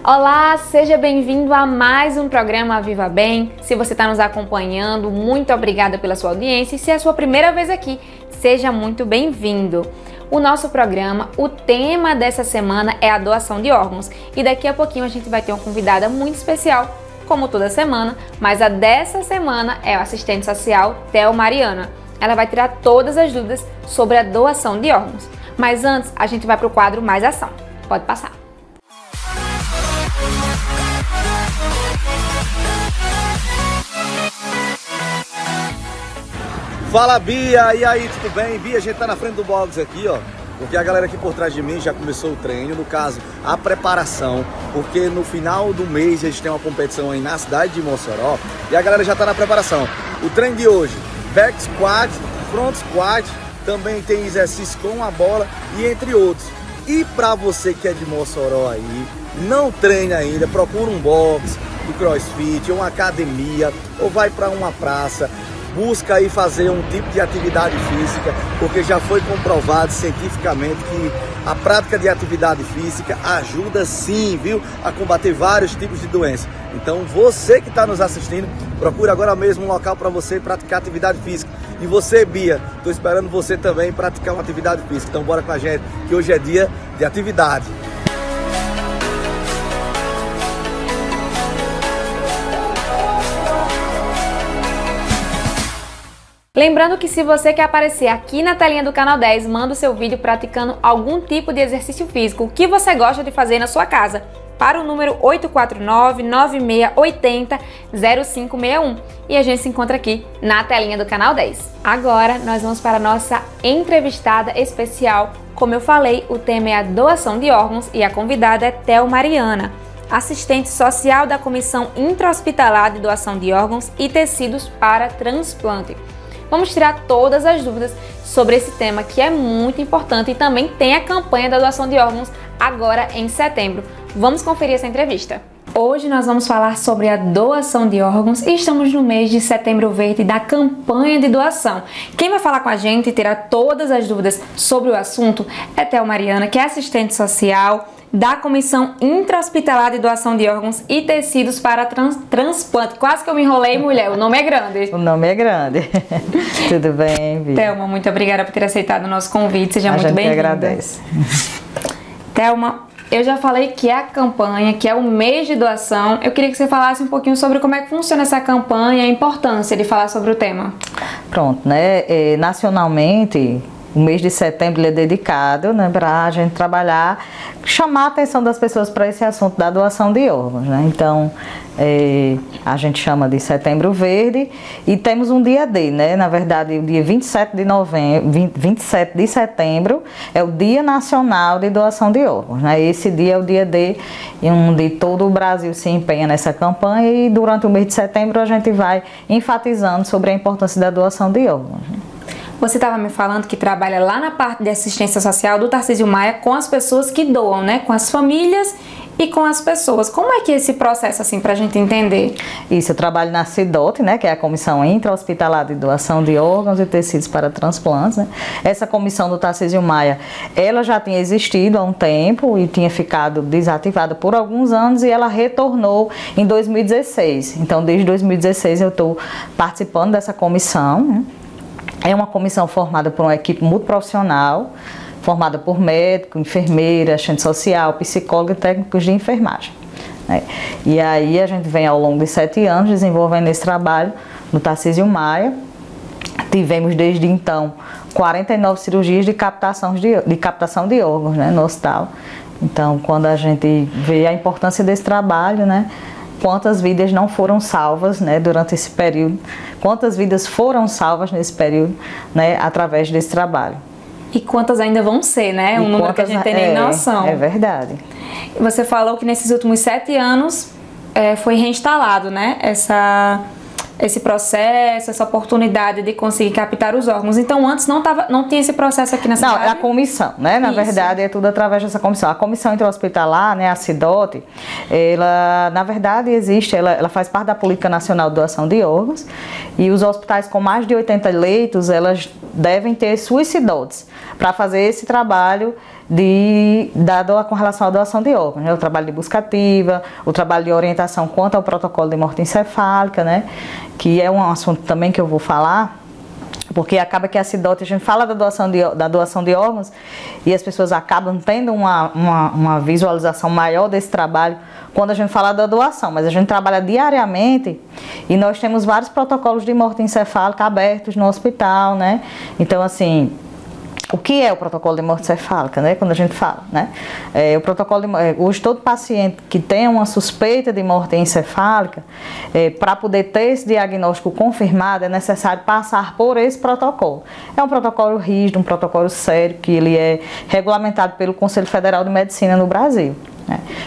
Olá, seja bem-vindo a mais um programa Viva Bem. Se você está nos acompanhando, muito obrigada pela sua audiência e se é a sua primeira vez aqui, seja muito bem-vindo. O nosso programa, o tema dessa semana é a doação de órgãos e daqui a pouquinho a gente vai ter uma convidada muito especial, como toda semana, mas a dessa semana é a assistente social Theo Mariana. Ela vai tirar todas as dúvidas sobre a doação de órgãos. Mas antes, a gente vai para o quadro Mais Ação. Pode passar. Fala, Bia! E aí, tudo bem? Bia, a gente tá na frente do box aqui, ó, porque a galera aqui por trás de mim já começou o treino, no caso, a preparação, porque no final do mês a gente tem uma competição aí na cidade de Mossoró e a galera já tá na preparação. O treino de hoje, back squat, front squat, também tem exercício com a bola e entre outros. E pra você que é de Mossoró aí, não treina ainda, procura um box do CrossFit, ou uma academia, ou vai pra uma praça, busca aí fazer um tipo de atividade física, porque já foi comprovado cientificamente que a prática de atividade física ajuda sim, viu, a combater vários tipos de doenças. Então você que está nos assistindo, procura agora mesmo um local para você praticar atividade física. E você, Bia, estou esperando você também praticar uma atividade física. Então bora com a gente, que hoje é dia de atividade. Lembrando que se você quer aparecer aqui na telinha do Canal 10, manda o seu vídeo praticando algum tipo de exercício físico, o que você gosta de fazer na sua casa, para o número 849-9680-0561 e a gente se encontra aqui na telinha do Canal 10. Agora nós vamos para a nossa entrevistada especial. Como eu falei, o tema é a doação de órgãos e a convidada é Theo Mariana, assistente social da Comissão Intra-Hospitalar de Doação de Órgãos e Tecidos para Transplante. Vamos tirar todas as dúvidas sobre esse tema que é muito importante e também tem a campanha da doação de órgãos agora em setembro. Vamos conferir essa entrevista. Hoje nós vamos falar sobre a doação de órgãos e estamos no mês de Setembro Verde da campanha de doação. Quem vai falar com a gente e tirar todas as dúvidas sobre o assunto é Theo Mariana, que é assistente social da Comissão Intra-Hospitalar de Doação de Órgãos e Tecidos para Transplante. Quase que eu me enrolei, mulher. O nome é grande. O nome é grande. Tudo bem, Bia? Thelma, muito obrigada por ter aceitado o nosso convite. Seja muito bem-vinda. A gente que agradece. Thelma, eu já falei que é a campanha, que é o mês de doação. Eu queria que você falasse um pouquinho sobre como é que funciona essa campanha e a importância de falar sobre o tema. Pronto, né? Nacionalmente, o mês de setembro é dedicado, né, para a gente trabalhar, chamar a atenção das pessoas para esse assunto da doação de órgãos, né? Então, a gente chama de Setembro Verde e temos um dia D, né? Na verdade, o dia 27 de setembro é o Dia Nacional de Doação de Órgãos, né? Esse dia é o dia D, onde todo o Brasil se empenha nessa campanha e durante o mês de setembro a gente vai enfatizando sobre a importância da doação de órgãos. Você estava me falando que trabalha lá na parte de assistência social do Tarcísio Maia com as pessoas que doam, né? Com as famílias e com as pessoas. Como é que é esse processo, assim, para a gente entender? Isso, eu trabalho na CIDOT, né? Que é a Comissão Intra-Hospitalar de Doação de Órgãos e Tecidos para Transplantes, né? Essa comissão do Tarcísio Maia, ela já tinha existido há um tempo e tinha ficado desativada por alguns anos e ela retornou em 2016. Então, desde 2016 eu estou participando dessa comissão, né? É uma comissão formada por uma equipe multiprofissional, formada por médico, enfermeira, assistente social, psicólogo e técnicos de enfermagem, né? E aí a gente vem ao longo de 7 anos desenvolvendo esse trabalho no Tarcísio Maia. Tivemos desde então 49 cirurgias de captação de órgãos, né, no hospital. Então, quando a gente vê a importância desse trabalho, né, quantas vidas não foram salvas, né, durante esse período, quantas vidas foram salvas nesse período, né, através desse trabalho. E quantas ainda vão ser, né? Um número que a gente tem nem noção. É verdade. Você falou que nesses últimos 7 anos foi reinstalado, né, esse processo, essa oportunidade de conseguir captar os órgãos. Então, antes não tinha esse processo aqui na cidade? Não, é a comissão, né? Na verdade, é tudo através dessa comissão. A comissão intra-hospitalar, né, a CIDOT, ela, na verdade, existe, ela faz parte da Política Nacional de Doação de Órgãos e os hospitais com mais de 80 leitos, elas devem ter suas CIDOTs para fazer esse trabalho com relação à doação de órgãos, né? O trabalho de busca ativa, o trabalho de orientação quanto ao protocolo de morte encefálica, né? Que é um assunto também que eu vou falar, porque acaba que a CIDOT, a gente fala da doação de órgãos e as pessoas acabam tendo uma visualização maior desse trabalho quando a gente fala da doação, mas a gente trabalha diariamente e nós temos vários protocolos de morte encefálica abertos no hospital, né? Então, assim, o que é o protocolo de morte encefálica, né? Quando a gente fala, né? O protocolo hoje todo paciente que tem uma suspeita de morte encefálica, para poder ter esse diagnóstico confirmado, é necessário passar por esse protocolo. É um protocolo rígido, um protocolo sério, que ele é regulamentado pelo Conselho Federal de Medicina no Brasil.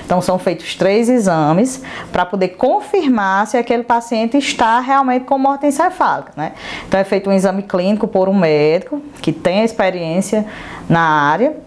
Então são feitos 3 exames para poder confirmar se aquele paciente está realmente com morte encefálica, né? Então é feito um exame clínico por um médico que tem experiência na área.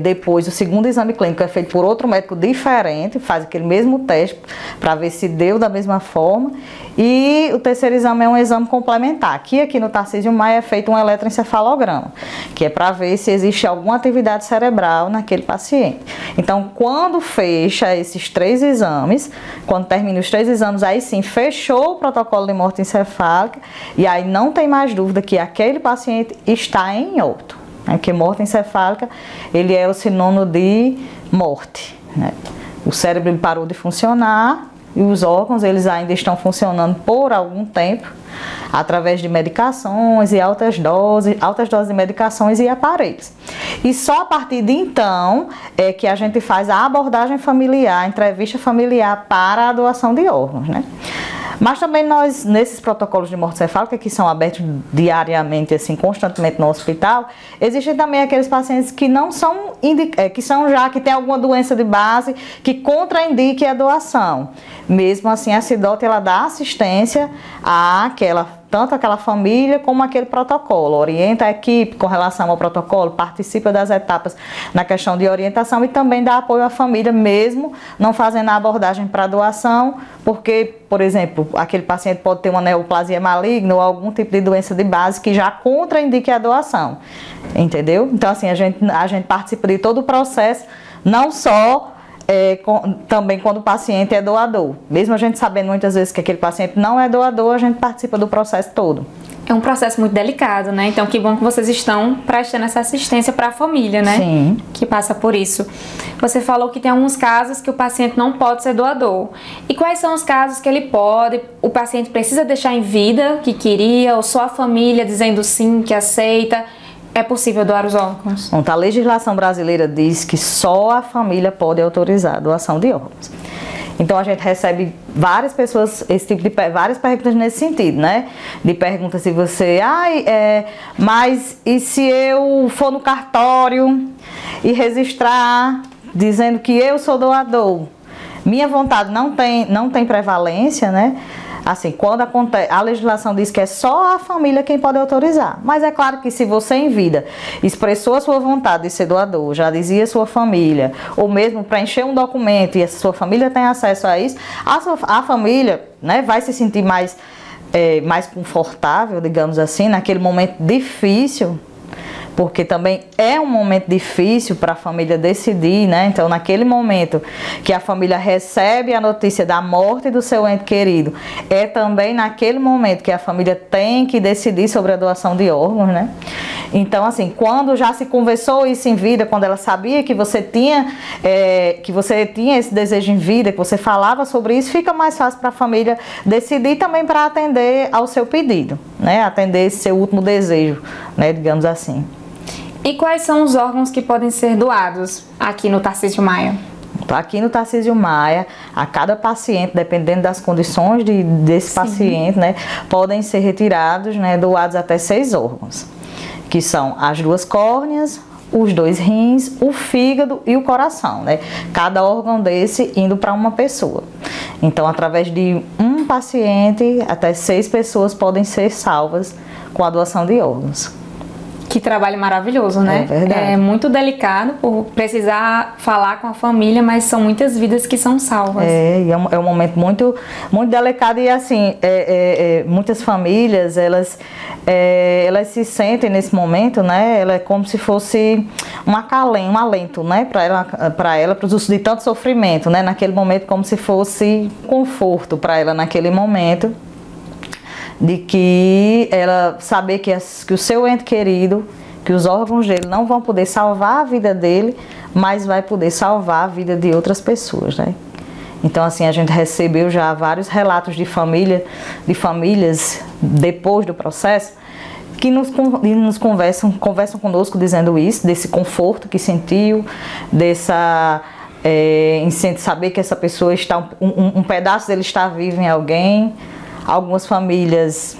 Depois o segundo exame clínico é feito por outro médico diferente, faz aquele mesmo teste para ver se deu da mesma forma. E o terceiro exame é um exame complementar. Aqui no Tarcísio Maia é feito um eletroencefalograma, que é para ver se existe alguma atividade cerebral naquele paciente. Então, quando fecha esses 3 exames, quando termina os 3 exames, aí sim fechou o protocolo de morte encefálica e aí não tem mais dúvida que aquele paciente está em óbito. Porque morte encefálica, ele é o sinônimo de morte, né? O cérebro parou de funcionar e os órgãos, eles ainda estão funcionando por algum tempo, através de medicações e altas doses de medicações e aparelhos. E só a partir de então é que a gente faz a abordagem familiar, a entrevista familiar para a doação de órgãos, né? Mas também nós, nesses protocolos de morte encefálica, que são abertos diariamente, assim, constantemente no hospital, existem também aqueles pacientes que não são, que tem alguma doença de base que contraindique a doação. Mesmo assim, a CIDOT, ela dá assistência tanto aquela família como aquele protocolo, orienta a equipe com relação ao protocolo, participa das etapas na questão de orientação e também dá apoio à família, mesmo não fazendo a abordagem para doação, porque, por exemplo, aquele paciente pode ter uma neoplasia maligna ou algum tipo de doença de base que já contraindique a doação, entendeu? Então, assim, a gente participa de todo o processo, não só também quando o paciente é doador. Mesmo a gente sabendo muitas vezes que aquele paciente não é doador, a gente participa do processo todo. É um processo muito delicado, né? Então, que bom que vocês estão prestando essa assistência para a família, né? Sim. Que passa por isso. Você falou que tem alguns casos que o paciente não pode ser doador. E quais são os casos que ele pode? O paciente precisa deixar em vida que queria, ou só a família dizendo sim, que aceita? É possível doar os órgãos? Então, a legislação brasileira diz que só a família pode autorizar a doação de órgãos. Então a gente recebe várias pessoas, várias perguntas nesse sentido, né? De perguntas se você, mas e se eu for no cartório e registrar dizendo que eu sou doador? Minha vontade não tem prevalência, né? Assim, quando acontece, a legislação diz que é só a família quem pode autorizar. Mas é claro que se você em vida expressou a sua vontade de ser doador, já dizia a sua família, ou mesmo preencher um documento e a sua família tem acesso a isso, a família, né, vai se sentir mais confortável, digamos assim, naquele momento difícil, porque também é um momento difícil para a família decidir, né? Então, naquele momento que a família recebe a notícia da morte do seu ente querido, é também naquele momento que a família tem que decidir sobre a doação de órgãos, né? Então, assim, quando já se conversou isso em vida, quando ela sabia que você tinha esse desejo em vida, que você falava sobre isso, fica mais fácil para a família decidir também para atender ao seu pedido, né? Atender esse seu último desejo, né? Digamos assim. E quais são os órgãos que podem ser doados aqui no Tarcísio Maia? Aqui no Tarcísio Maia, a cada paciente, dependendo das condições desse paciente, né, podem ser retirados, né, doados até 6 órgãos, que são as 2 córneas, os 2 rins, o fígado e o coração, né? Cada órgão desse indo para uma pessoa. Então, através de um paciente, até 6 pessoas podem ser salvas com a doação de órgãos. Que trabalho maravilhoso, né? É verdade. É muito delicado por precisar falar com a família, mas são muitas vidas que são salvas. E é um momento muito, muito delicado e assim, muitas famílias, elas se sentem nesse momento, né? Ela é como se fosse um alento, né? Para ela, de tanto sofrimento, né? Naquele momento, como se fosse conforto para ela naquele momento. De que ela saber que o seu ente querido, que os órgãos dele não vão poder salvar a vida dele, mas vai poder salvar a vida de outras pessoas, né? Então assim, a gente recebeu já vários relatos de famílias depois do processo que nos conversam conosco dizendo isso, desse conforto que sentiu, em saber que essa pessoa está, um pedaço dele está vivo em alguém. Algumas famílias,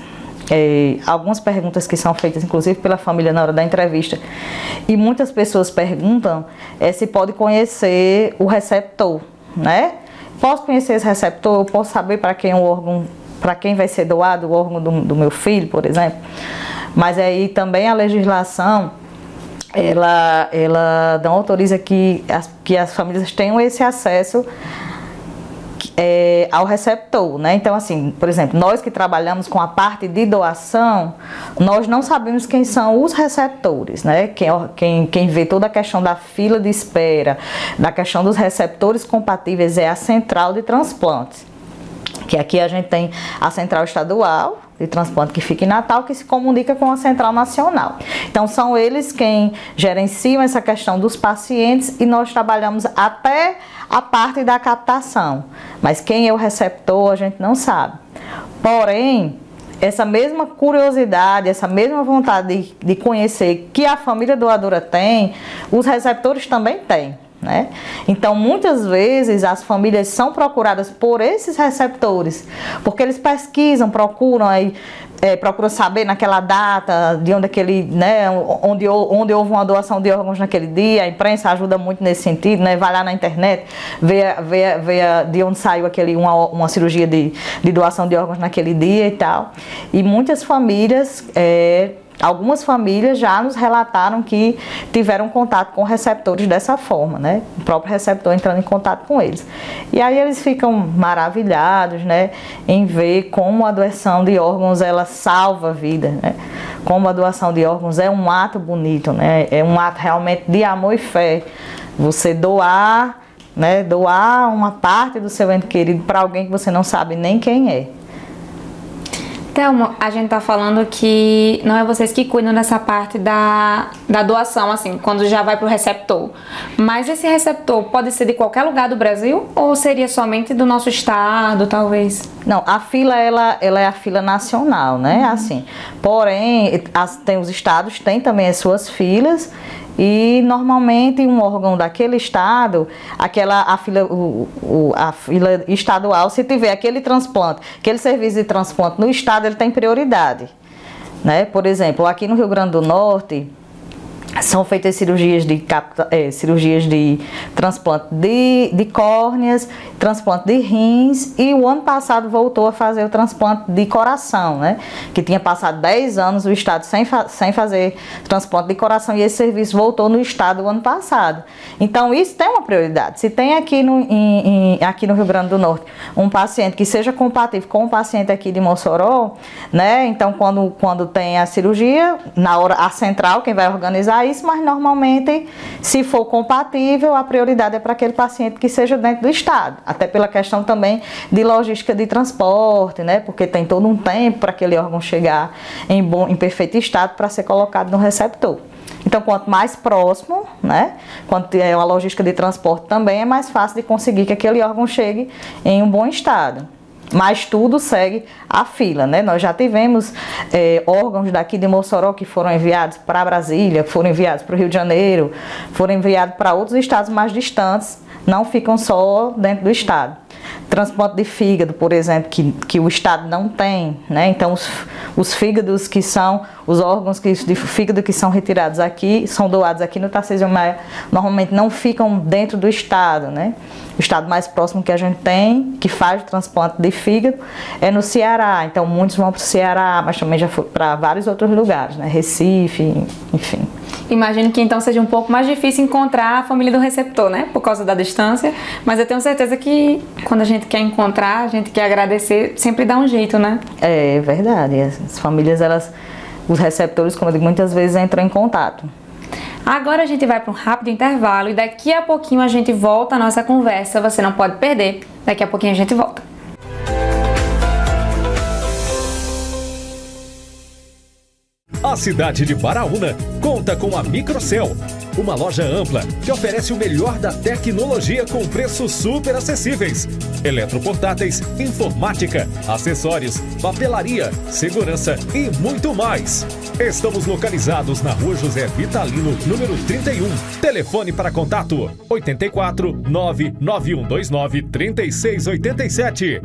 algumas perguntas que são feitas, inclusive pela família na hora da entrevista, e muitas pessoas perguntam se pode conhecer o receptor, né? Posso conhecer esse receptor? Eu posso saber para quem vai ser doado o órgão do meu filho, por exemplo? Mas aí também a legislação, ela não autoriza que as famílias tenham esse acesso ao receptor, né? Então assim, por exemplo, nós que trabalhamos com a parte de doação, nós não sabemos quem são os receptores, né? Quem vê toda a questão da fila de espera, da questão dos receptores compatíveis é a central de transplantes, que aqui a gente tem a central estadual de transplante que fica em Natal, que se comunica com a central nacional. Então são eles quem gerenciam essa questão dos pacientes e nós trabalhamos até a parte da captação, mas quem é o receptor a gente não sabe. Porém, essa mesma curiosidade, essa mesma vontade de conhecer que a família doadora tem, os receptores também têm, né? Então muitas vezes as famílias são procuradas por esses receptores, porque eles pesquisam, procuram saber naquela data de onde aquele, né, onde houve uma doação de órgãos naquele dia. A imprensa ajuda muito nesse sentido, né? Vai lá na internet, vê de onde saiu uma cirurgia de doação de órgãos naquele dia e tal. E muitas famílias, algumas famílias já nos relataram que tiveram contato com receptores dessa forma, né? O próprio receptor entrando em contato com eles. E aí eles ficam maravilhados, né? Em ver como a doação de órgãos, ela salva a vida, né? Como a doação de órgãos é um ato bonito, né? É um ato realmente de amor e fé. Você doar, né? Doar uma parte do seu ente querido para alguém que você não sabe nem quem é. Então, a gente tá falando que não é vocês que cuidam dessa parte da doação, assim, quando já vai pro receptor. Mas esse receptor pode ser de qualquer lugar do Brasil ou seria somente do nosso estado, talvez? Não, a fila, ela é a fila nacional, né? Assim, porém, os estados têm também as suas filas. E normalmente um órgão daquele estado, a fila estadual, se tiver aquele transplante, aquele serviço de transplante no estado, ele tem prioridade, né? Por exemplo, aqui no Rio Grande do Norte, são feitas cirurgias de transplante de córneas, transplante de rins, e o ano passado voltou a fazer o transplante de coração, né? Que tinha passado 10 anos o estado sem fazer transplante de coração, e esse serviço voltou no estado o ano passado. Então isso tem uma prioridade. Se tem aqui no Rio Grande do Norte um paciente que seja compatível com o paciente aqui de Mossoró, né? Então quando tem a cirurgia, na hora a central quem vai organizar isso, mas normalmente, se for compatível, a prioridade é para aquele paciente que seja dentro do estado, até pela questão também de logística de transporte, né? Porque tem todo um tempo para aquele órgão chegar em perfeito estado para ser colocado no receptor. Então, quanto mais próximo, né? Quanto é uma logística de transporte também, é mais fácil de conseguir que aquele órgão chegue em um bom estado. Mas tudo segue a fila, né? Nós já tivemos órgãos daqui de Mossoró que foram enviados para Brasília, foram enviados para o Rio de Janeiro, foram enviados para outros estados mais distantes, não ficam só dentro do estado. Transplante de fígado, por exemplo, que o Estado não tem, né? Então, os fígados que são, os órgãos de fígado que são retirados aqui, são doados aqui no Tarcísio Maia, normalmente não ficam dentro do Estado, né? O Estado mais próximo que a gente tem, que faz o transplante de fígado, é no Ceará. Então, muitos vão para o Ceará, mas também já foram para vários outros lugares, né? Recife, enfim. Imagino que então seja um pouco mais difícil encontrar a família do receptor, né? Por causa da distância, mas eu tenho certeza que quando a gente quer encontrar, a gente quer agradecer, sempre dá um jeito, né? É verdade. As famílias, os receptores, como eu digo, muitas vezes entram em contato. Agora a gente vai para um rápido intervalo e daqui a pouquinho a gente volta a nossa conversa. Você não pode perder. Daqui a pouquinho a gente volta. A cidade de Baraúna conta com a Microcel, uma loja ampla que oferece o melhor da tecnologia com preços super acessíveis. Eletroportáteis, informática, acessórios, papelaria, segurança e muito mais. Estamos localizados na Rua José Vitalino, número 31. Telefone para contato 84 99129 3687.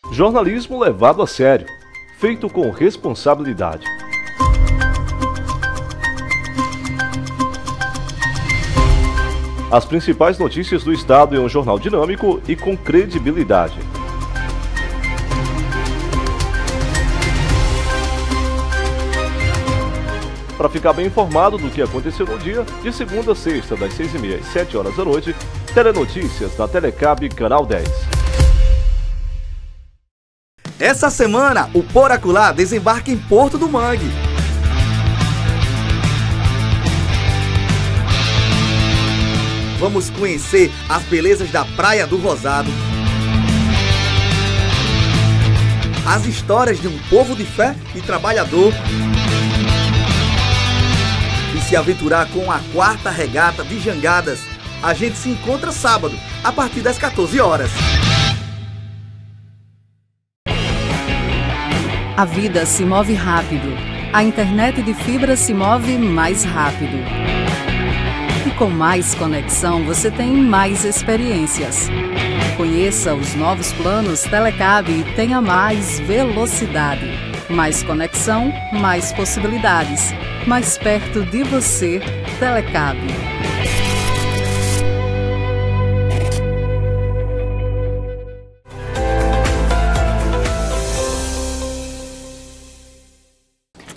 Jornalismo levado a sério, feito com responsabilidade. As principais notícias do Estado em um jornal dinâmico e com credibilidade. Para ficar bem informado do que aconteceu no dia, de segunda a sexta, das 6h30 às 7h da noite, Telenotícias da Telecab Canal 10. Essa semana, o Por Acolá desembarca em Porto do Mangue. Vamos conhecer as belezas da Praia do Rosado, as histórias de um povo de fé e trabalhador e se aventurar com a 4ª regata de jangadas. A gente se encontra sábado, a partir das 14 horas. A vida se move rápido. A internet de fibra se move mais rápido. E com mais conexão, você tem mais experiências. Conheça os novos planos Telecab e tenha mais velocidade. Mais conexão, mais possibilidades. Mais perto de você, Telecab.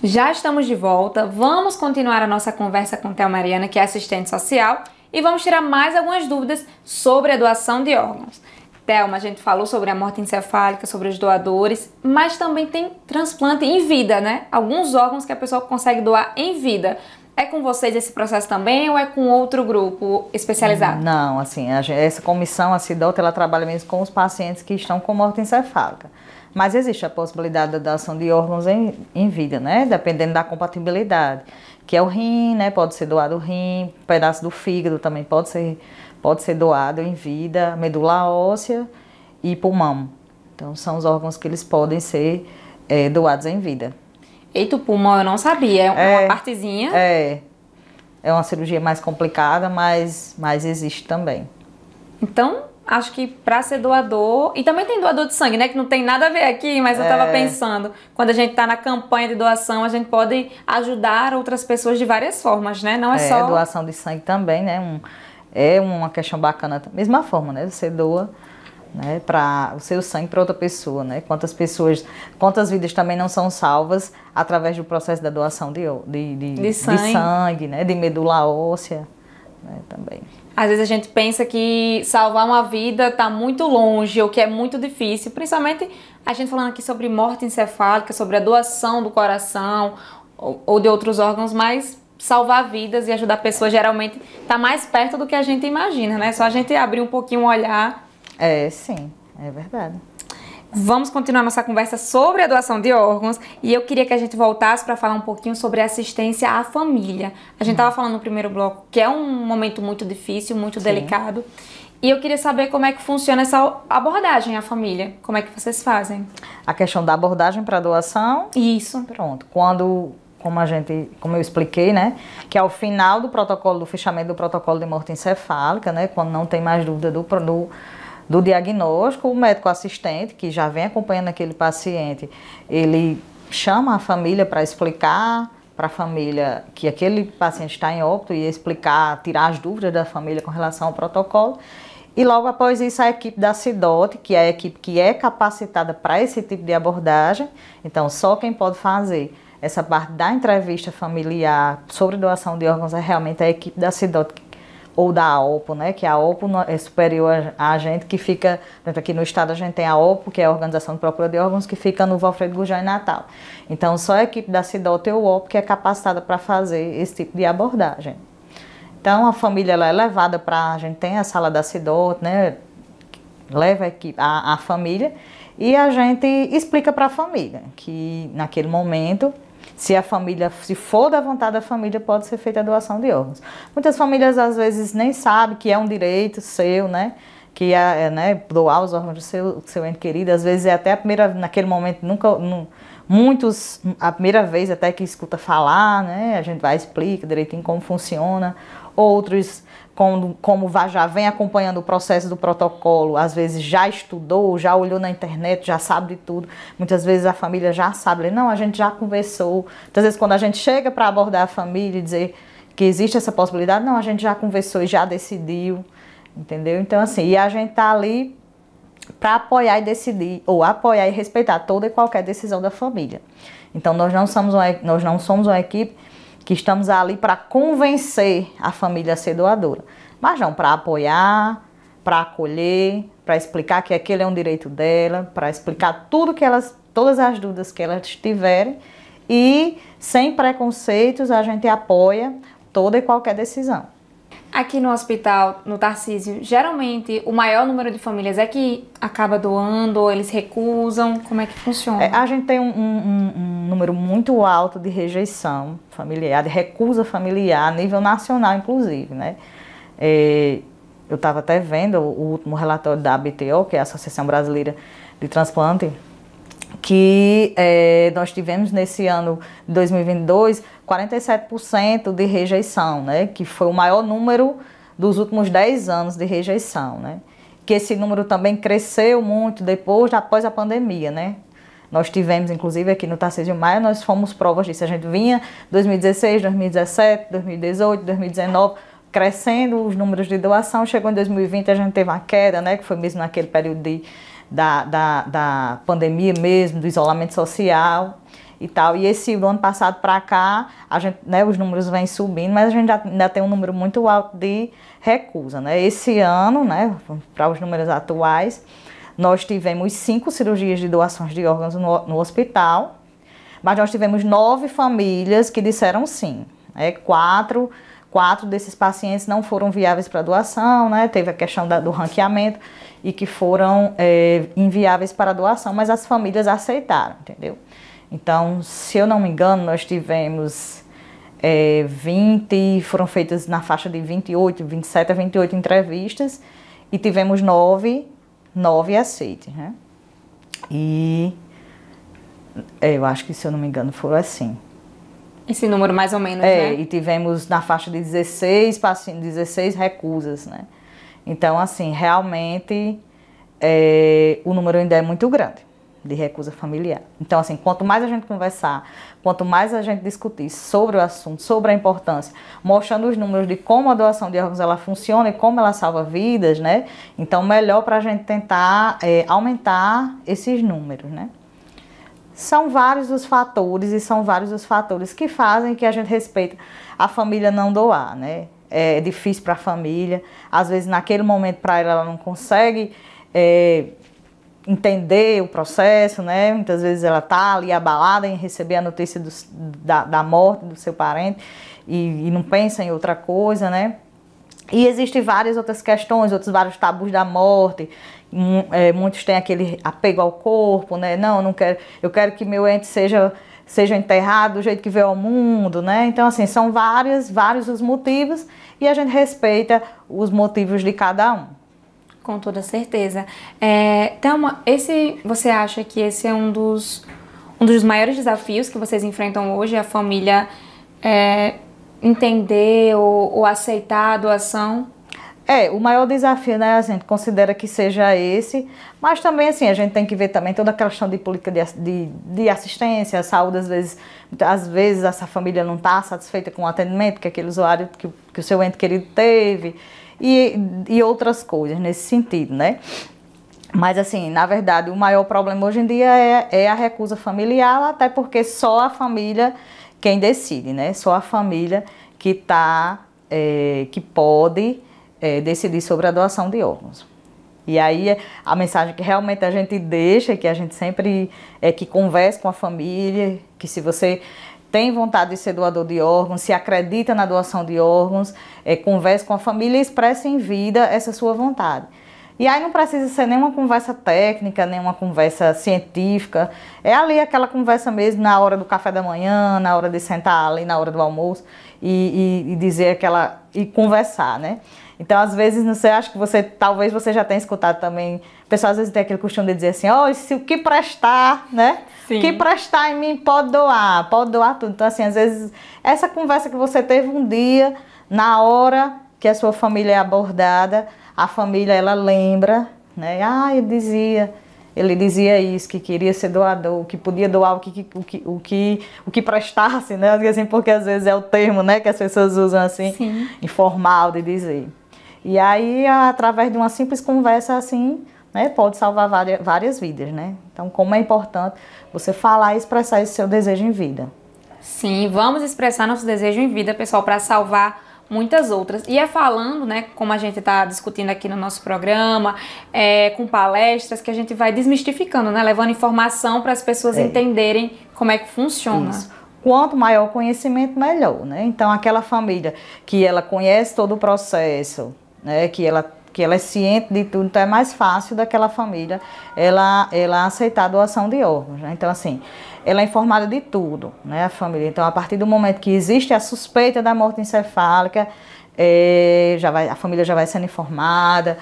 Já estamos de volta, vamos continuar a nossa conversa com Thelma Mariana, que é assistente social, e vamos tirar mais algumas dúvidas sobre a doação de órgãos. Thelma, a gente falou sobre a morte encefálica, sobre os doadores, mas também tem transplante em vida, né? Alguns órgãos que a pessoa consegue doar em vida. É com vocês esse processo também ou é com outro grupo especializado? Não, assim, essa comissão, a CIDOT, ela trabalha mesmo com os pacientes que estão com morte encefálica. Mas existe a possibilidade da doação de órgãos em vida, né? Dependendo da compatibilidade. Que é o rim, né? Pode ser doado o rim, um pedaço do fígado também pode ser doado em vida, medula óssea e pulmão. Então, são os órgãos que eles podem ser doados em vida. Eita, o pulmão eu não sabia, é uma partezinha? É uma cirurgia mais complicada, mas existe também. Então, acho que para ser doador, e também tem doador de sangue, né, que não tem nada a ver aqui, mas eu tava pensando, quando a gente tá na campanha de doação, a gente pode ajudar outras pessoas de várias formas, né, não é só... doação de sangue também, né, é uma questão bacana, da mesma forma, né, você doa né, para o seu sangue para outra pessoa, né? Quantas vidas também não são salvas através do processo da doação de sangue, né, de medula óssea, né, também. Às vezes a gente pensa que salvar uma vida está muito longe ou que é muito difícil, principalmente a gente falando aqui sobre morte encefálica, sobre a doação do coração ou de outros órgãos, mas salvar vidas e ajudar pessoas geralmente está mais perto do que a gente imagina, né? Só a gente abrir um pouquinho o olhar. Sim, é verdade. Vamos continuar nossa conversa sobre a doação de órgãos e eu queria que a gente voltasse para falar um pouquinho sobre assistência à família. A gente estava falando no primeiro bloco que é um momento muito difícil, muito delicado. E eu queria saber como é que funciona essa abordagem à família. Como é que vocês fazem? A questão da abordagem para doação? Isso. Pronto. Como eu expliquei, né, que ao final do protocolo, do fechamento do protocolo de morte encefálica, né, quando não tem mais dúvida do diagnóstico, o médico assistente, que já vem acompanhando aquele paciente, ele chama a família para explicar para a família que aquele paciente está em óbito e explicar, tirar as dúvidas da família com relação ao protocolo. E logo após isso, a equipe da CIDOT, que é a equipe que é capacitada para esse tipo de abordagem, então só quem pode fazer essa parte da entrevista familiar sobre doação de órgãos é realmente a equipe da CIDOT ou da AOPO, né? Que a AOPO é superior a gente, que fica, aqui no estado a gente tem a AOPO, que é a Organização de Procura de Órgãos, que fica no Valfredo Gurgel em Natal. Então só a equipe da CIDOT ou AOPO que é capacitada para fazer esse tipo de abordagem. Então a família ela é levada para, a gente tem a sala da CIDOT, né? Leva a família e a gente explica para a família que naquele momento, se for da vontade da família, pode ser feita a doação de órgãos. Muitas famílias às vezes nem sabem que é um direito seu, né? Que é, né, doar os órgãos do seu ente querido. Às vezes é até naquele momento, a primeira vez até que escuta falar, né? A gente vai explica direitinho como funciona. Outros, como já vem acompanhando o processo do protocolo, às vezes já estudou, já olhou na internet, já sabe de tudo. Muitas vezes a família já sabe, não, a gente já conversou. Muitas vezes quando a gente chega para abordar a família e dizer que existe essa possibilidade, não, a gente já conversou e já decidiu, entendeu? Então assim, e a gente tá ali para apoiar e decidir, ou apoiar e respeitar toda e qualquer decisão da família. Então nós não somos uma equipe que estamos ali para convencer a família a ser doadora, mas não para apoiar, para acolher, para explicar que aquele é um direito dela, para explicar todas as dúvidas que elas tiverem e sem preconceitos a gente apoia toda e qualquer decisão. Aqui no hospital, no Tarcísio, geralmente o maior número de famílias é que acaba doando ou eles recusam? Como é que funciona? A gente tem um número muito alto de rejeição familiar, de recusa familiar, a nível nacional inclusive, né? Eu estava até vendo o último relatório da ABTO, que é a Associação Brasileira de Transplante, que nós tivemos nesse ano de 2022 47% de rejeição, né? Que foi o maior número dos últimos 10 anos de rejeição, né? Que esse número também cresceu muito após a pandemia, né? Nós tivemos, inclusive aqui no Tarcísio Maia, nós fomos provas disso. A gente vinha 2016, 2017, 2018, 2019, crescendo os números de doação. Chegou em 2020, a gente teve uma queda, né? Que foi mesmo naquele período da pandemia mesmo, do isolamento social e tal. E do ano passado para cá, a gente, né, os números vêm subindo, mas a gente ainda tem um número muito alto de recusa, né? Esse ano, né, para os números atuais, nós tivemos 5 cirurgias de doações de órgãos no hospital, mas nós tivemos 9 famílias que disseram sim. Né? 4 desses pacientes não foram viáveis para doação, né? Teve a questão do ranqueamento e que foram inviáveis para doação, mas as famílias aceitaram, entendeu? Então, se eu não me engano, nós tivemos foram feitas na faixa de 27 a 28 entrevistas e tivemos 9 aceites, né? E eu acho que, se eu não me engano, foram assim. Esse número mais ou menos, né? E tivemos na faixa de 16 pacientes, 16 recusas, né? Então, assim, realmente o número ainda é muito grande. de recusa familiar. Então, assim, quanto mais a gente conversar, quanto mais a gente discutir sobre o assunto, sobre a importância, mostrando os números de como a doação de órgãos ela funciona e como ela salva vidas, né? Então, melhor para a gente tentar aumentar esses números, né? São vários os fatores e são vários os fatores que fazem que a gente respeite a família não doar, né? É difícil para a família, às vezes naquele momento para ela não consegue entender o processo, né? Muitas vezes ela está ali abalada em receber a notícia da morte do seu parente e não pensa em outra coisa, né? E existem várias outras questões, vários tabus da morte. Muitos têm aquele apego ao corpo, né? Não quero, eu quero que meu ente seja enterrado do jeito que veio ao mundo, né? Então, assim, são vários os motivos e a gente respeita os motivos de cada um. Com toda certeza. Thelma, você acha que esse é um dos maiores desafios que vocês enfrentam hoje, a família entender ou aceitar a doação? O maior desafio, né, a gente considera que seja esse, mas também, assim, a gente tem que ver também toda aquela questão de política de assistência, a saúde, às vezes essa família não está satisfeita com o atendimento que aquele usuário, que o seu ente querido teve, e outras coisas nesse sentido, né? Mas, assim, na verdade, o maior problema hoje em dia é a recusa familiar, até porque só a família quem decide, né? Só a família que pode decidir sobre a doação de órgãos. E aí, a mensagem que realmente a gente deixa, que a gente sempre que converse com a família, que se você tem vontade de ser doador de órgãos, se acredita na doação de órgãos, converse com a família e expresse em vida essa sua vontade. E aí não precisa ser nenhuma conversa técnica, nenhuma conversa científica, é ali aquela conversa mesmo na hora do café da manhã, na hora de sentar ali, na hora do almoço e dizer e conversar, né? Então, às vezes, não sei, acho que talvez você já tenha escutado também, o pessoal às vezes tem aquele costume de dizer assim, se o que prestar, né? Sim. O que prestar em mim pode doar tudo. Então, assim, às vezes, essa conversa que você teve um dia, na hora que a sua família é abordada, a família, ela lembra, né? Ele dizia isso, que queria ser doador, que podia doar o que prestasse, né? Assim, porque às vezes é o termo, né, que as pessoas usam assim, sim, informal de dizer. E aí, através de uma simples conversa assim, né, pode salvar várias vidas, né? Então, como é importante você falar e expressar esse seu desejo em vida. Sim, vamos expressar nosso desejo em vida, pessoal, para salvar muitas outras. E falando, né, como a gente está discutindo aqui no nosso programa, com palestras que a gente vai desmistificando, né, levando informação para as pessoas entenderem como é que funciona. Isso. Quanto maior o conhecimento, melhor, né? Então, aquela família que ela conhece todo o processo, né, que ela é ciente de tudo, então é mais fácil daquela família ela aceitar a doação de órgãos, né? Então, assim, ela é informada de tudo, né, a família. Então, a partir do momento que existe a suspeita da morte encefálica, a família já vai sendo informada,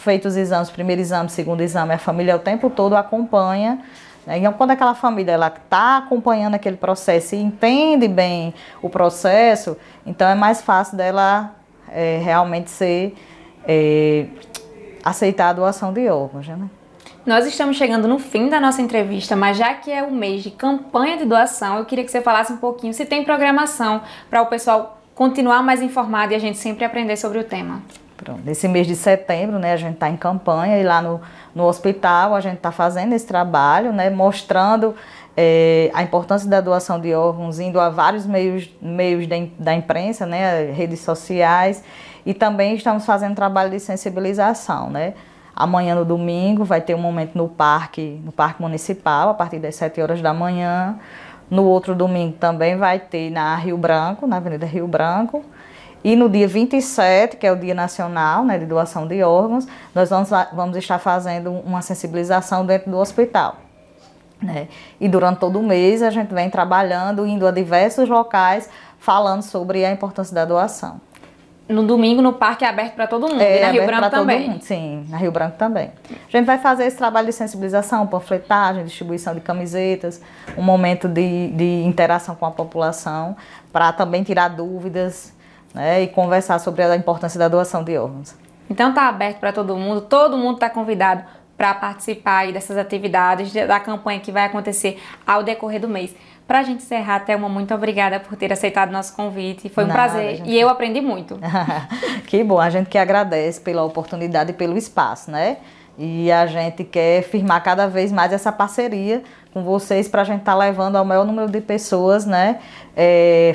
feito os exames, primeiro exame, segundo exame, a família o tempo todo acompanha, né? Então, quando aquela família está acompanhando aquele processo e entende bem o processo, então é mais fácil dela realmente aceitar a doação de órgãos, né? Nós estamos chegando no fim da nossa entrevista, mas já que é o mês de campanha de doação, eu queria que você falasse um pouquinho se tem programação para o pessoal continuar mais informado e a gente sempre aprender sobre o tema. Pronto. Nesse mês de setembro, né, a gente está em campanha e lá no hospital a gente está fazendo esse trabalho, né, mostrando a importância da doação de órgãos, indo a vários meios da imprensa, né, redes sociais, e também estamos fazendo trabalho de sensibilização, né. Amanhã, no domingo, vai ter um momento no Parque Municipal, a partir das 7 horas da manhã. No outro domingo também vai ter na Rio Branco, na Avenida Rio Branco. E no dia 27, que é o Dia Nacional, né, de Doação de Órgãos, nós vamos estar fazendo uma sensibilização dentro do hospital, né? E durante todo o mês a gente vem trabalhando, indo a diversos locais, falando sobre a importância da doação. No domingo, no parque é aberto para todo mundo, e na Rio Branco também? Sim, na Rio Branco também. A gente vai fazer esse trabalho de sensibilização, panfletagem, distribuição de camisetas, um momento de interação com a população, para também tirar dúvidas, né, e conversar sobre a importância da doação de órgãos. Então tá aberto para todo mundo está convidado para participar aí dessas atividades, da campanha que vai acontecer ao decorrer do mês. Para a gente encerrar, Thelma, muito obrigada por ter aceitado o nosso convite. Foi um prazer e eu aprendi muito. Que bom, a gente que agradece pela oportunidade e pelo espaço, né? E a gente quer firmar cada vez mais essa parceria com vocês para a gente estar levando ao maior número de pessoas, né?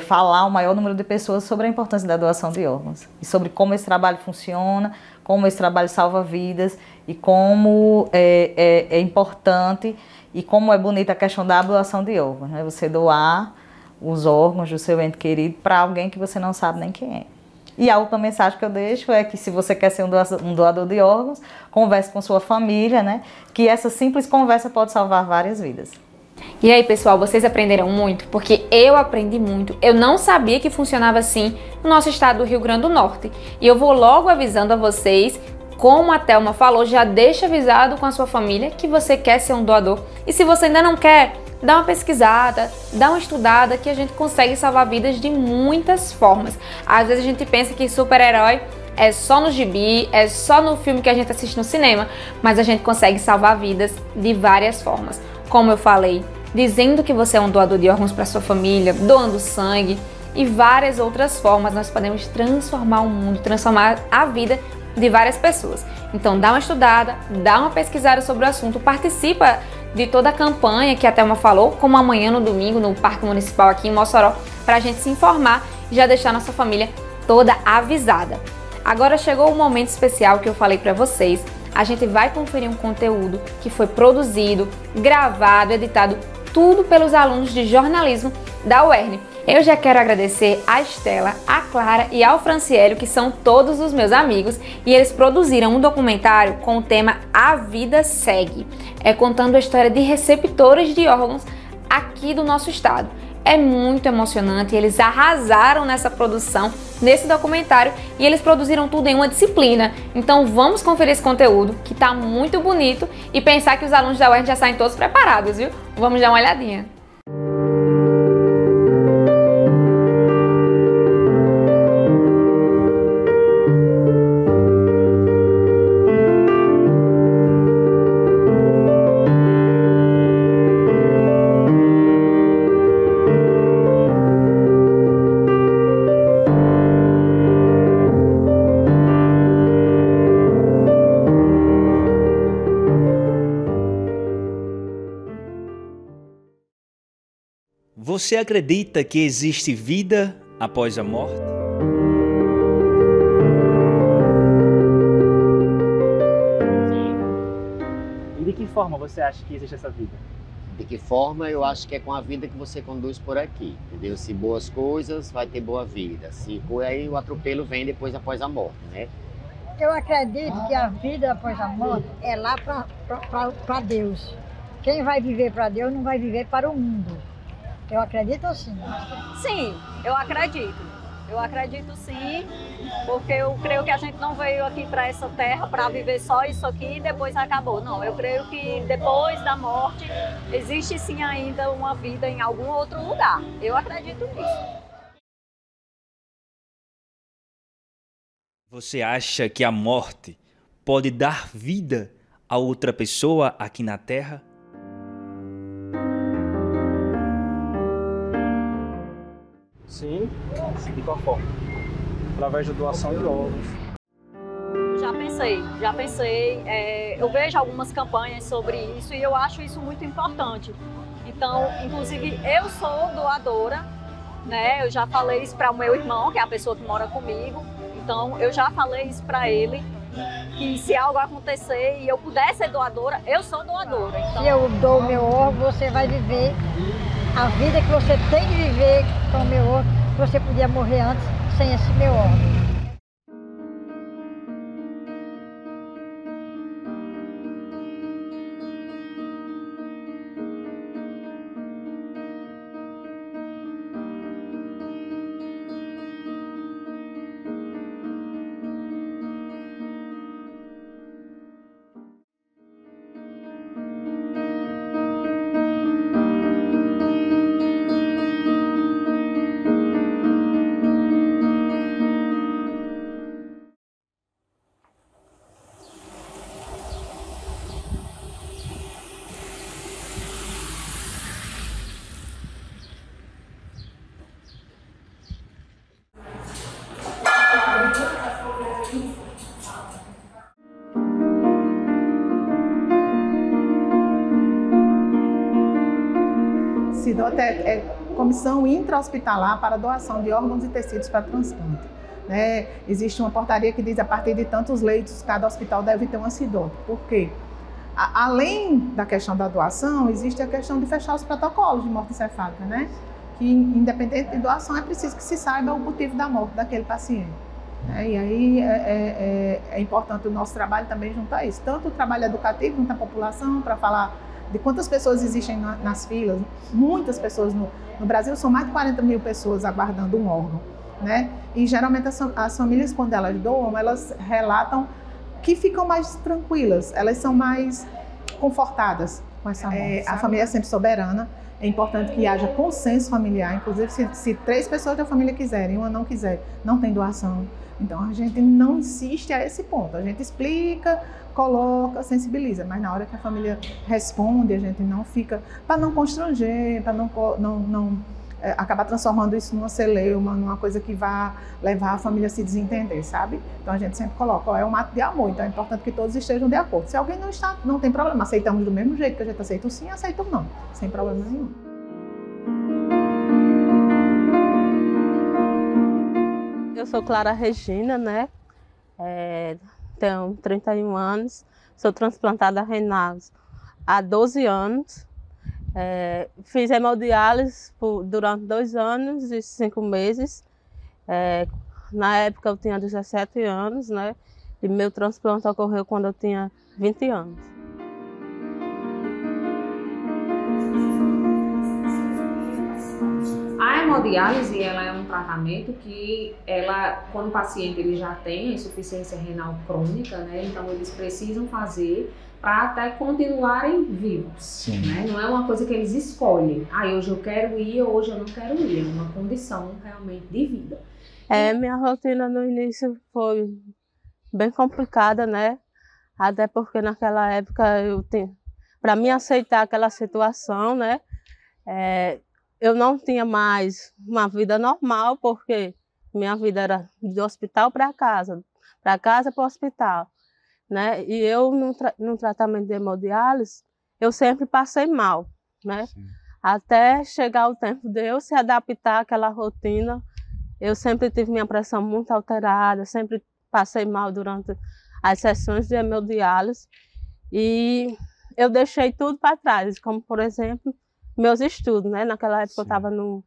Falar ao maior número de pessoas sobre a importância da doação de órgãos e sobre como esse trabalho funciona, como esse trabalho salva vidas e como é importante e como é bonita a questão da doação de órgãos, né? Você doar os órgãos do seu ente querido para alguém que você não sabe nem quem é. E a última mensagem que eu deixo é que se você quer ser um doador de órgãos, converse com sua família, né? Que essa simples conversa pode salvar várias vidas. E aí, pessoal, vocês aprenderam muito? Porque eu aprendi muito. Eu não sabia que funcionava assim no nosso estado do Rio Grande do Norte. E eu vou logo avisando a vocês, como a Thelma falou, já deixa avisado com a sua família que você quer ser um doador. E se você ainda não quer, dá uma pesquisada, dá uma estudada, que a gente consegue salvar vidas de muitas formas. Às vezes a gente pensa que super-herói é só no gibi, é só no filme que a gente assiste no cinema, mas a gente consegue salvar vidas de várias formas. Como eu falei, dizendo que você é um doador de órgãos para sua família, doando sangue e várias outras formas, nós podemos transformar o mundo, transformar a vida de várias pessoas. Então dá uma estudada, dá uma pesquisada sobre o assunto, participa de toda a campanha que a Thelma falou, como amanhã no domingo no Parque Municipal aqui em Mossoró, para a gente se informar e já deixar nossa família toda avisada. Agora chegou o momento especial que eu falei para vocês. A gente vai conferir um conteúdo que foi produzido, gravado, editado, tudo pelos alunos de jornalismo da UERN. Eu já quero agradecer a Estela, a Clara e ao Franciélio, que são todos os meus amigos, e eles produziram um documentário com o tema A Vida Segue, contando a história de receptores de órgãos aqui do nosso estado. É muito emocionante, eles arrasaram nessa produção, nesse documentário, e eles produziram tudo em uma disciplina. Então vamos conferir esse conteúdo, que tá muito bonito, e pensar que os alunos da UERN já saem todos preparados, viu? Vamos dar uma olhadinha. Você acredita que existe vida após a morte? Sim. E de que forma você acha que existe essa vida? De que forma? Eu acho que é com a vida que você conduz por aqui, entendeu? Se boas coisas, vai ter boa vida. Se aí o atropelo vem depois após a morte, né? Eu acredito que a vida após a morte é lá para Deus. Quem vai viver para Deus não vai viver para o mundo. Eu acredito assim. Sim, eu acredito. Eu acredito sim, porque eu creio que a gente não veio aqui para essa terra para viver só isso aqui e depois acabou. Não, eu creio que depois da morte existe sim ainda uma vida em algum outro lugar. Eu acredito nisso. Você acha que a morte pode dar vida a outra pessoa aqui na Terra? Sim, de qual forma? Através da doação de órgãos. Já pensei. Eu vejo algumas campanhas sobre isso e eu acho isso muito importante. Então, inclusive, eu sou doadora, né? Eu já falei isso para o meu irmão, que é a pessoa que mora comigo. Então, eu já falei isso para ele, que se algo acontecer e eu puder ser doadora, eu sou doadora. Então... Se eu dou o meu órgão, você vai viver a vida que você tem que viver com o meu órgão, que você podia morrer antes sem esse meu órgão. CIDOT é Comissão Intra-Hospitalar para Doação de Órgãos e Tecidos para Transplante. Né? Existe uma portaria que diz que a partir de tantos leitos, cada hospital deve ter uma CIDOT. Por quê? Além da questão da doação, existe a questão de fechar os protocolos de morte encefálica, né? Que independente de doação é preciso que se saiba o motivo da morte daquele paciente. E aí é importante o nosso trabalho também junto a isso, tanto o trabalho educativo junto à população, para falar de quantas pessoas existem nas filas. Muitas pessoas no Brasil, são mais de 40 mil pessoas aguardando um órgão, né? E geralmente as famílias, quando elas doam, elas relatam que ficam mais tranquilas, elas são mais confortadas com essa morte. A família é sempre soberana, é importante que haja consenso familiar, inclusive se 3 pessoas da família quiserem, uma não quiser, não tem doação. Então a gente não insiste a esse ponto, a gente explica, coloca, sensibiliza, mas na hora que a família responde, a gente não fica, para não constranger, para não acabar transformando isso numa celeuma, numa coisa que vá levar a família a se desentender, sabe? Então a gente sempre coloca, é um ato de amor, então é importante que todos estejam de acordo. Se alguém não está, não tem problema, aceitamos do mesmo jeito que a gente aceita o sim, aceita o não, sem problema nenhum. Eu sou Clara Regina, né? Tenho 31 anos, sou transplantada renal há 12 anos. Fiz hemodiálise durante 2 anos e 5 meses. Na época eu tinha 17 anos, né? E meu transplante ocorreu quando eu tinha 20 anos. A hemodiálise, ela é um tratamento que, quando o paciente ele já tem insuficiência renal crônica, né? Então eles precisam fazer para até continuarem vivos, né? Não é uma coisa que eles escolhem. Hoje eu quero ir, hoje eu não quero ir. É uma condição realmente de vida. Minha rotina no início foi bem complicada, né? Até porque naquela época para mim aceitar aquela situação, né? Eu não tinha mais uma vida normal, porque minha vida era de hospital para casa para o hospital, né? E eu, no tratamento de hemodiálise, eu sempre passei mal, né? Até chegar o tempo de eu se adaptar àquela rotina. Eu sempre tive minha pressão muito alterada, sempre passei mal durante as sessões de hemodiálise. E eu deixei tudo para trás, como, por exemplo, meus estudos, né? Naquela época eu estava no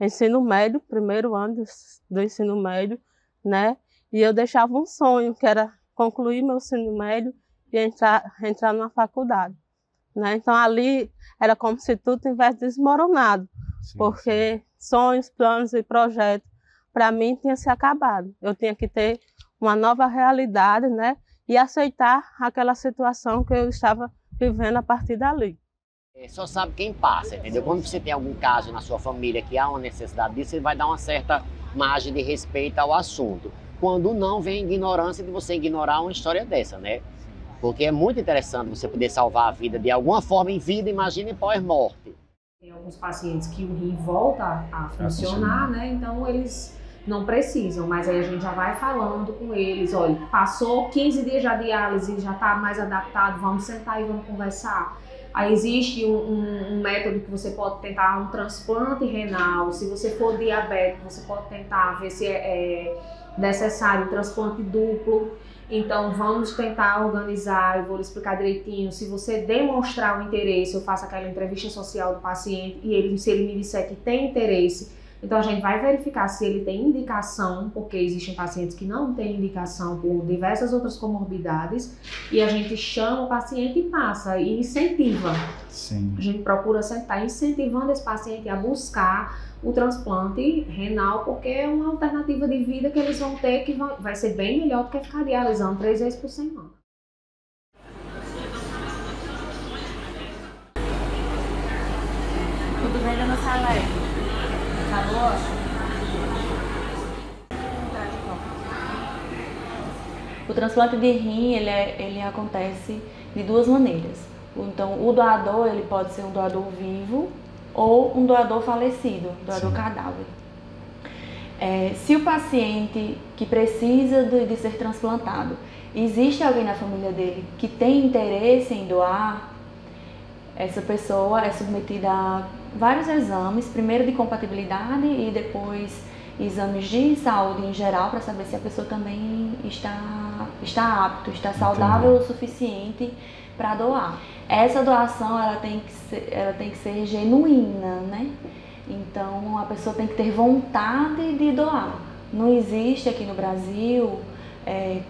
ensino médio, primeiro ano do ensino médio, né? E eu deixava um sonho, que era concluir meu ensino médio e entrar numa faculdade, né? Então ali era como se tudo tivesse desmoronado, porque sonhos, planos e projetos para mim tinham se acabado. Eu tinha que ter uma nova realidade, né? E aceitar aquela situação que eu estava vivendo a partir dali. Só sabe quem passa, entendeu? Quando você tem algum caso na sua família que há uma necessidade disso, você vai dar uma certa margem de respeito ao assunto. Quando não, vem a ignorância de você ignorar uma história dessa, né? Porque é muito interessante você poder salvar a vida de alguma forma em vida, imagine pós-morte. Tem alguns pacientes que o rim volta a funcionar, né? Então eles não precisam, mas aí a gente já vai falando com eles, olha, passou 15 dias de diálise, já está mais adaptado, vamos sentar e vamos conversar. Aí existe um método que você pode tentar um transplante renal. Se você for diabético, você pode tentar ver se é necessário um transplante duplo. Então vamos tentar organizar, eu vou lhe explicar direitinho. Se você demonstrar o interesse, eu faço aquela entrevista social do paciente e se ele me disser que tem interesse, então a gente vai verificar se ele tem indicação, porque existem pacientes que não têm indicação por diversas outras comorbidades, e a gente chama o paciente e passa, e incentiva. A gente procura estar incentivando esse paciente a buscar o transplante renal, porque é uma alternativa de vida que eles vão ter, que vai ser bem melhor do que ficar dialisando 3 vezes por semana. Tudo bem, dona Salete? O transplante de rim, ele acontece de 2 maneiras. Então, o doador, ele pode ser um doador vivo ou um doador falecido, doador cadáver. Se o paciente que precisa de ser transplantado, existe alguém na família dele que tem interesse em doar, essa pessoa é submetida a vários exames, primeiro de compatibilidade e depois exames de saúde em geral, para saber se a pessoa também está apto, está saudável o suficiente para doar. Essa doação ela tem que ser genuína, né? Então a pessoa tem que ter vontade de doar. Não existe aqui no Brasil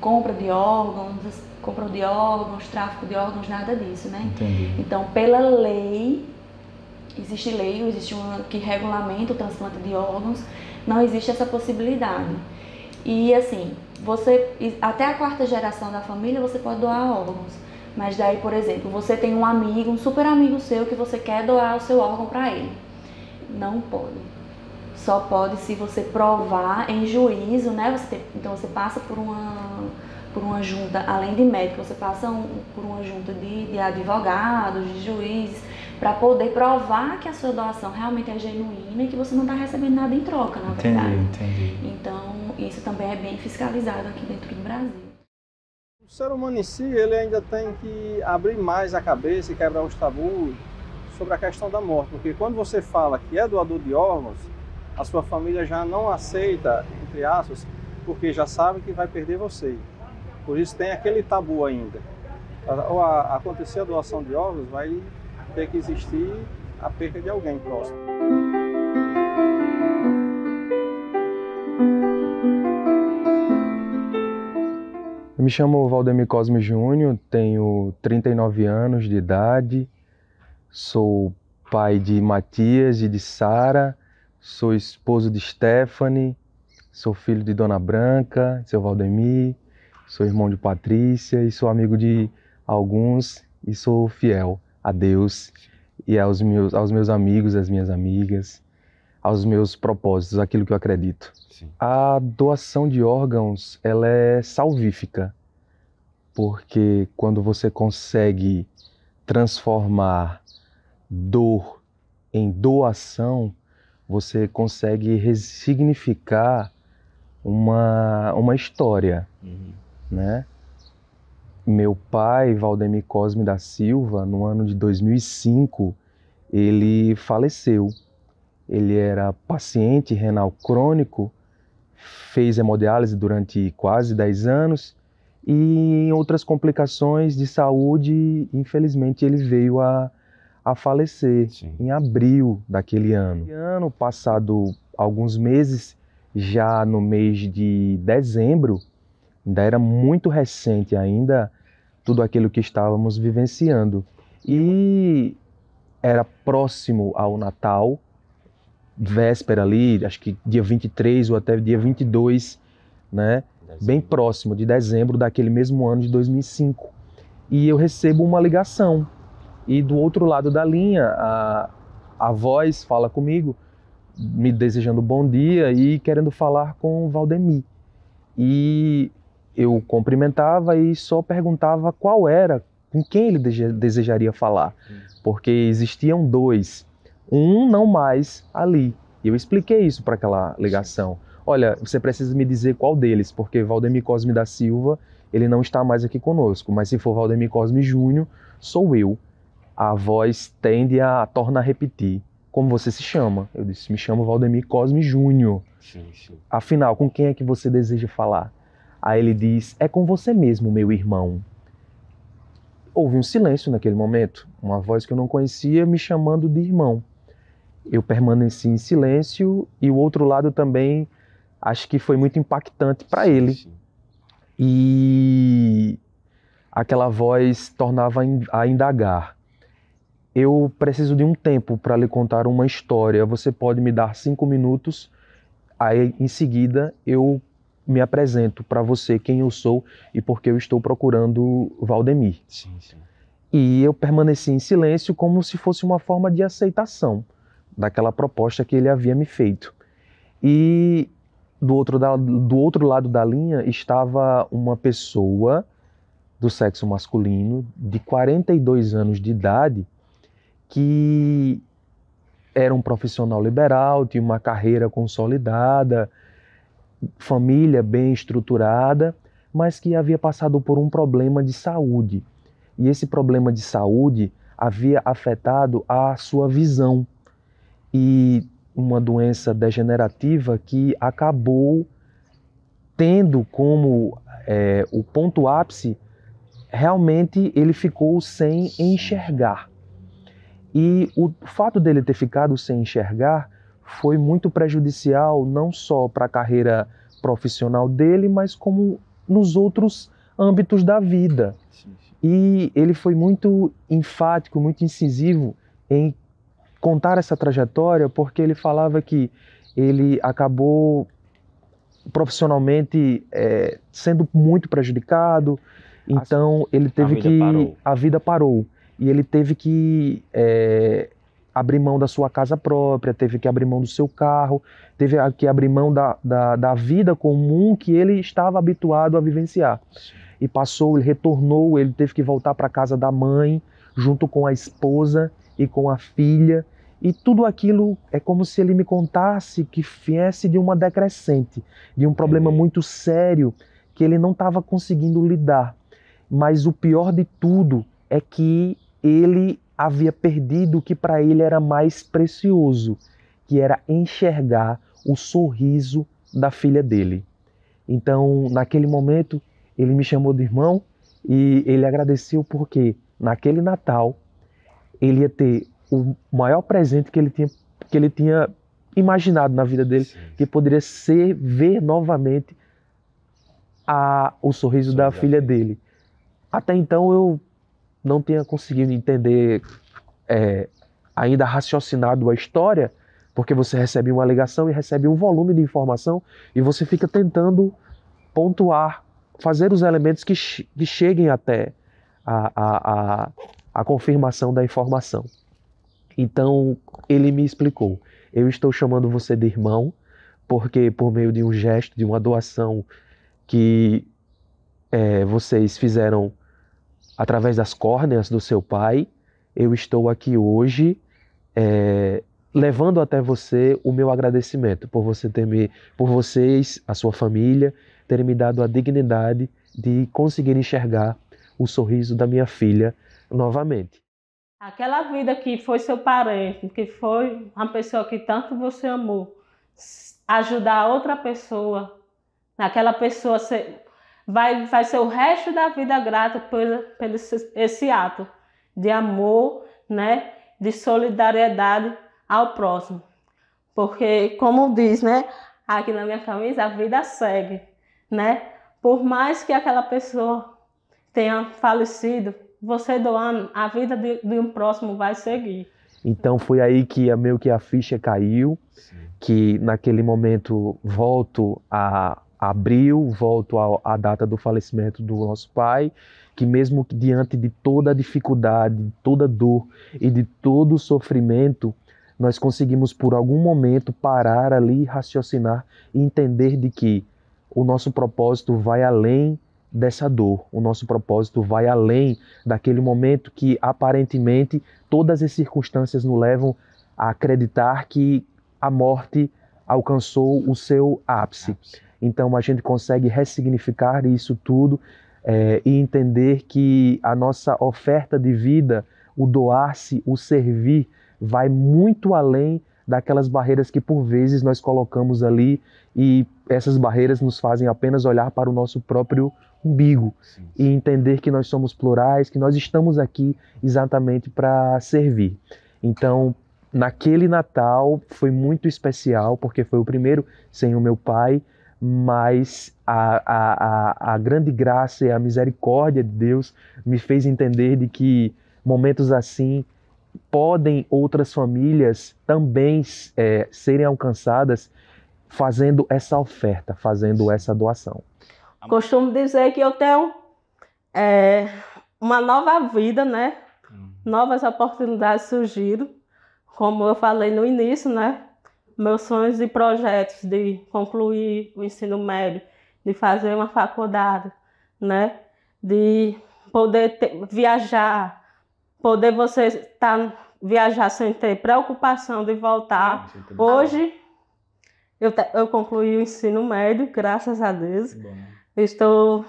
compra de órgãos, tráfico de órgãos, nada disso, né? Entendi. Então, pela lei, existe uma que regulamenta o transplante de órgãos, não existe essa possibilidade. E assim, até a 4ª geração da família você pode doar órgãos. Mas daí, por exemplo, você tem um amigo, um super amigo seu que você quer doar o seu órgão para ele. Não pode. Só pode se você provar em juízo, né? Então você passa por uma junta, além de médico, você passa por uma junta de advogados, de juízes, para poder provar que a sua doação realmente é genuína e que você não está recebendo nada em troca, na verdade. Entendi. Então, isso também é bem fiscalizado aqui dentro do Brasil. O ser humano em si, ele ainda tem que abrir mais a cabeça e quebrar os tabus sobre a questão da morte, porque quando você fala que é doador de órgãos, a sua família já não aceita, entre aspas, porque já sabe que vai perder você. Por isso tem aquele tabu ainda. Ao acontecer a doação de órgãos, vai ter que existir a perda de alguém próximo. Eu me chamo Valdemir Cosme Júnior, tenho 39 anos de idade, sou pai de Matias e de Sara, sou esposo de Stephanie, sou filho de Dona Branca, seu Valdemir, sou irmão de Patrícia e sou amigo de alguns e sou fiel a Deus e aos meus amigos, às minhas amigas, aos meus propósitos, aquilo que eu acredito. Sim. A doação de órgãos, ela é salvífica, porque quando você consegue transformar dor em doação, você consegue ressignificar uma história, né? Meu pai, Valdemir Cosme da Silva, no ano de 2005, ele faleceu. Ele era paciente renal crônico, fez hemodiálise durante quase 10 anos e em outras complicações de saúde, infelizmente, ele veio a falecer. Sim. Em abril daquele ano. Ano passado, alguns meses, já no mês de dezembro, ainda era muito recente ainda tudo aquilo que estávamos vivenciando. E era próximo ao Natal, véspera ali, acho que dia 23 ou até dia 22, né? Bem próximo de dezembro daquele mesmo ano de 2005. E eu recebo uma ligação. E do outro lado da linha, a voz fala comigo, me desejando bom dia e querendo falar com o Valdemir. E eu cumprimentava e só perguntava qual era, com quem ele desejaria falar. Porque existiam dois, um não mais ali. E eu expliquei isso para aquela ligação. Olha, você precisa me dizer qual deles, porque Valdemir Cosme da Silva, ele não está mais aqui conosco. Mas se for Valdemir Cosme Júnior, sou eu. A voz tende a tornar a repetir. Como você se chama? Eu disse, me chamo Valdemir Cosme Júnior. Sim. Afinal, com quem é que você deseja falar? Aí ele diz, é com você mesmo, meu irmão. Houve um silêncio naquele momento. Uma voz que eu não conhecia me chamando de irmão. Eu permaneci em silêncio e o outro lado também acho que foi muito impactante para ele. Sim. E aquela voz tornava a indagar. Eu preciso de um tempo para lhe contar uma história. Você pode me dar 5 minutos, aí em seguida eu me apresento para você quem eu sou e por que eu estou procurando Valdemir. Sim. E eu permaneci em silêncio como se fosse uma forma de aceitação daquela proposta que ele havia me feito. E do outro lado da linha estava uma pessoa do sexo masculino de 42 anos de idade que era um profissional liberal, tinha uma carreira consolidada, família bem estruturada, mas que havia passado por um problema de saúde. E esse problema de saúde havia afetado a sua visão. e uma doença degenerativa que acabou tendo como o ponto ápice, realmente ele ficou sem enxergar. E o fato dele ter ficado sem enxergar foi muito prejudicial, não só para a carreira profissional dele, mas como nos outros âmbitos da vida. E ele foi muito enfático, muito incisivo em contar essa trajetória, porque ele falava que ele acabou profissionalmente sendo muito prejudicado, então ele teve a vida parou. E ele teve que abrir mão da sua casa própria, teve que abrir mão do seu carro, teve que abrir mão da vida comum que ele estava habituado a vivenciar. E passou, ele retornou, ele teve que voltar para a casa da mãe, junto com a esposa e com a filha. E tudo aquilo é como se ele me contasse que viesse de uma decrescente, de um problema muito sério que ele não estava conseguindo lidar. Mas o pior de tudo é que ele havia perdido o que para ele era mais precioso, que era enxergar o sorriso da filha dele. Então, naquele momento, ele me chamou de irmão e ele agradeceu porque naquele Natal ele ia ter o maior presente que ele tinha imaginado na vida dele, que poderia ser ver novamente o sorriso da filha dele. Até então eu não tinha conseguido entender, ainda raciocinado a história, porque você recebe uma ligação e recebe um volume de informação e você fica tentando pontuar, fazer os elementos que cheguem até a confirmação da informação. Então ele me explicou: eu estou chamando você de irmão, porque por meio de um gesto, de uma doação que vocês fizeram através das córneas do seu pai, eu estou aqui hoje levando até você o meu agradecimento por vocês, a sua família, terem me dado a dignidade de conseguir enxergar o sorriso da minha filha novamente. Aquela vida que foi seu parente, que foi uma pessoa que tanto você amou, ajudar outra pessoa, aquela pessoa vai ser o resto da vida grata por esse ato de amor, né, de solidariedade ao próximo. Porque, como diz, né, aqui na minha camisa, a vida segue, né? Por mais que aquela pessoa tenha falecido, você doando, a vida de um próximo vai seguir. Então foi aí que meio que a ficha caiu, que naquele momento volto a abril, volto à data do falecimento do nosso pai, que mesmo diante de toda a dificuldade, de toda a dor e de todo o sofrimento, nós conseguimos por algum momento parar ali, raciocinar e entender de que o nosso propósito vai além dessa dor, o nosso propósito vai além daquele momento que aparentemente todas as circunstâncias nos levam a acreditar que a morte alcançou o seu ápice. Então a gente consegue ressignificar isso tudo e entender que a nossa oferta de vida, o doar-se, o servir, vai muito além daquelas barreiras que por vezes nós colocamos ali, e essas barreiras nos fazem apenas olhar para o nosso próprio umbigo e entender que nós somos plurais, que nós estamos aqui exatamente para servir. Então, naquele Natal foi muito especial, porque foi o primeiro sem o meu pai, mas a grande graça e a misericórdia de Deus me fez entender de que momentos assim podem outras famílias também serem alcançadas fazendo essa oferta, fazendo essa doação. Costumo dizer que eu tenho uma nova vida, né? Novas oportunidades surgiram, como eu falei no início, né? Meus sonhos e projetos de concluir o ensino médio, de fazer uma faculdade, né? De poder viajar, poder você viajar sem ter preocupação de voltar. Hoje eu concluí o ensino médio, graças a Deus. Estou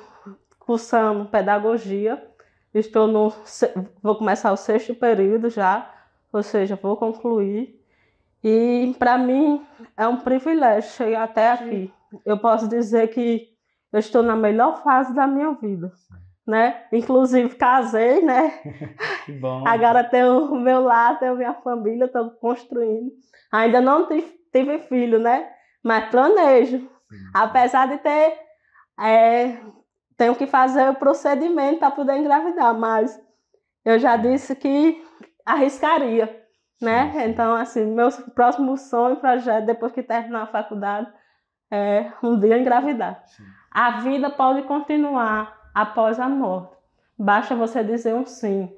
cursando pedagogia, vou começar o 6º período já, ou seja, vou concluir. E para mim é um privilégio chegar até aqui. Eu posso dizer que eu estou na melhor fase da minha vida, né? Inclusive casei, né? Que bom. Agora tenho o meu lar, tenho minha família, estou construindo. Ainda não tive filho, né? Mas planejo. Apesar de ter... tenho que fazer o procedimento para poder engravidar, mas eu já disse que arriscaria, né? Então, assim, meu próximo sonho, projeto, depois que terminar a faculdade, é um dia engravidar. A vida pode continuar após a morte. Basta você dizer um sim,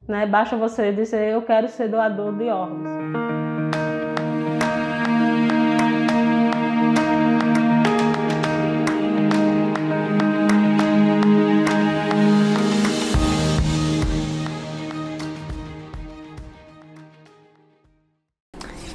né? Basta você dizer, eu quero ser doador de órgãos.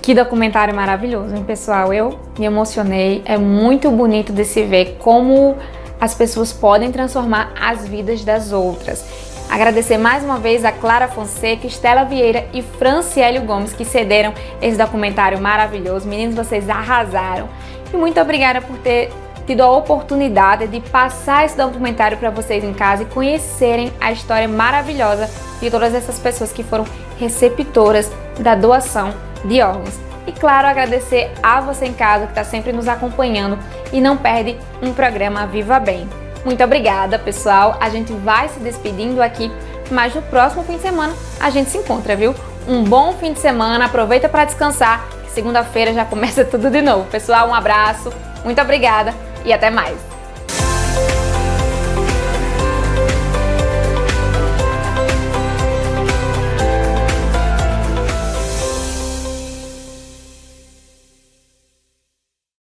Que documentário maravilhoso, hein, pessoal? Eu me emocionei, é muito bonito de se ver como as pessoas podem transformar as vidas das outras. Agradecer mais uma vez a Clara Fonseca, Estela Vieira e Franciélio Gomes que cederam esse documentário maravilhoso. Meninos, vocês arrasaram. E muito obrigada por ter tido a oportunidade de passar esse documentário para vocês em casa e conhecerem a história maravilhosa de todas essas pessoas que foram receptoras da doação de órgãos. E claro, agradecer a você em casa que está sempre nos acompanhando e não perde um programa Viva Bem. Muito obrigada, pessoal. A gente vai se despedindo aqui, mas no próximo fim de semana a gente se encontra, viu? Um bom fim de semana, aproveita para descansar, que segunda-feira já começa tudo de novo. Pessoal, um abraço, muito obrigada e até mais.